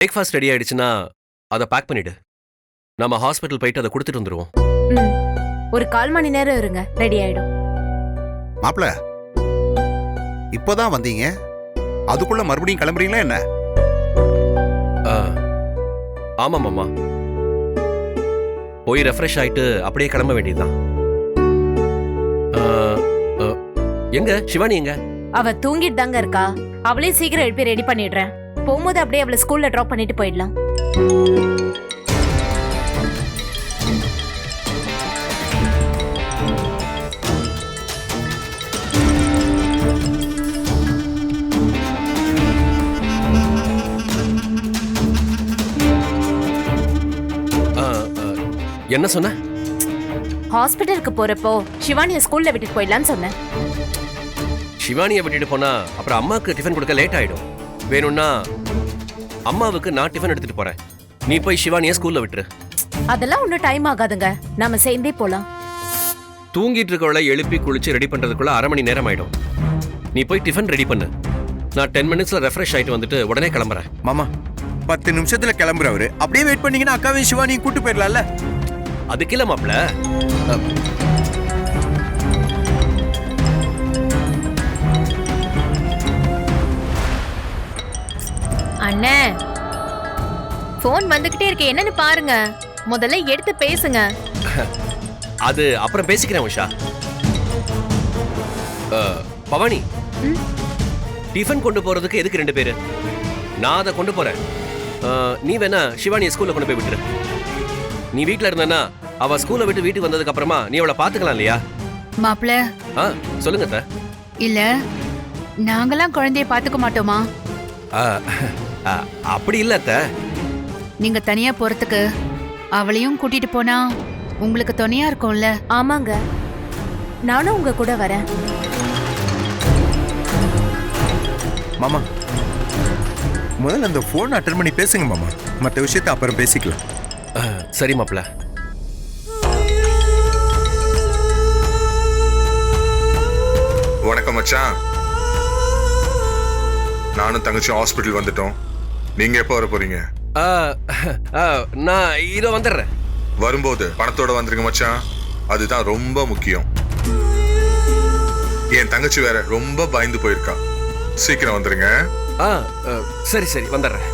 Breakfast ready ஆயிடுச்சுன்னா அதை back பண்ணிடு. நம்ம ஹாஸ்பிட்டல் போயிட்டு அதை கொடுத்துட்டு வந்துருவோம். ம். ஒரு 1/4 மணி நேரம் இருங்க, ரெடி ஆயிடும். மாப்பிள இப்போதான் வந்தீங்க, அதுக்குள்ள மறுபடியும் கிளம்புறீங்களா என்ன? ஆமாம் மாமா, போய் ரெஃப்ரெஷ் ஆயிட்டு அப்படியே கிளம்ப வேண்டியதுதான். எங்க சிவானி எங்க? அவ தூங்கிட்டு தாங்க இருக்கா. அவளையும் சீக்கிரம் எழுப்பி ரெடி பண்ணிடுறேன். போகும்போது அப்படியே அவளை ஸ்கூல்ல டிராப் பண்ணிட்டு போயிடலாம். என்ன சொன்ன? ஹாஸ்பிட்டலுக்கு போறப்போ சிவானிய ஸ்கூல்ல விட்டுட்டு போயிடலான்னு சொன்னேன். சிவானியை விட்டுட்டு போனா அப்புறம் அம்மாவுக்கு டிஃபன் கொடுக்க லேட் ஆயிடும். வேணும்னா அம்மாவுக்கு நான் டிஃபன் எடுத்துட்டு போறேன், நீ போய் சிவானியை ஸ்கூல்ல விட்டுரு. அதெல்லாம் ஒன்றும் டைம் ஆகாதுங்க, நாம சேர்ந்தே போலாம். தூங்கிட்டு இருக்கவளை எழுப்பி குளிச்சு ரெடி பண்றதுக்குள்ள 1/2 மணி நேரம் ஆயிடும். நீ போய் டிஃபன் ரெடி பண்ணு, நான் 10 மினிட்ஸ்ல ரெஃப்ரெஷ் ஆயிட்டு வந்துட்டு உடனே கிளம்புறேன். மாமா 10 நிமிஷத்துல கிளம்புறவரு, அப்படியே வெயிட் பண்ணீங்கன்னா அக்காவையும் சிவானியும் கூட்டு போயிடலாம்ல. அதுக்கு இல்ல மாப்ள, அண்ணே போன் வந்துகிட்டே இருக்கு, என்னன்னு பாருங்க. முதல்ல எடுத்து பேசுங்க. அது அப்புறம் பேசிக்கிறேன் உஷா. பவானி, டிஃபன் கொண்டு போறதுக்கு எதுக்கு 2 பேரு? நான் அதை கொண்டு போறேன். நீ வேணா சிவானியை ஸ்கூல்ல கொண்டு போய் விட்டுரு. நீ வீட்ல இருந்தனா அவ ஸ்கூல்ல விட்டு வீட்டுக்கு வந்ததுக்கு அப்புறமா நீ அவளை பாத்துக்கலாம் இல்லையா? மாப்ள சொல்லுங்க அத்தை. இல்ல நாங்கெல்லாம் குழந்தைய பாத்துக்க மாட்டோமா? அப்படி இல்ல அத்தை. நீங்க தனியா போறதுக்கு அவளையும் கூட்டிட்டு போனா உங்களுக்கு துணையா இருக்கும்ல. ஆமாங்க, நானும் உங்க கூட வரேன். மாமா முதல்ல அந்த போன் அட்டன் பண்ணி பேசுங்க மாமா, மற்ற விஷயத்தை அப்புறம் பேசிக்கலாம். சரி மாப்ள. வணக்கம் மச்சான், நானும் தங்கச்சி ஹாஸ்பிட்டல் வந்துட்டோம். நீங்க எப்போ வர போறீங்க? நான் இதோ வந்துடுறேன். வரும்போது பணத்தோட வந்துருங்க மச்சான், அதுதான் ரொம்ப முக்கியம். என் தங்கச்சி வேற ரொம்ப பயந்து போயிருக்கா, சீக்கிரம் வந்துருங்க. சரி சரி வந்துடுறேன்.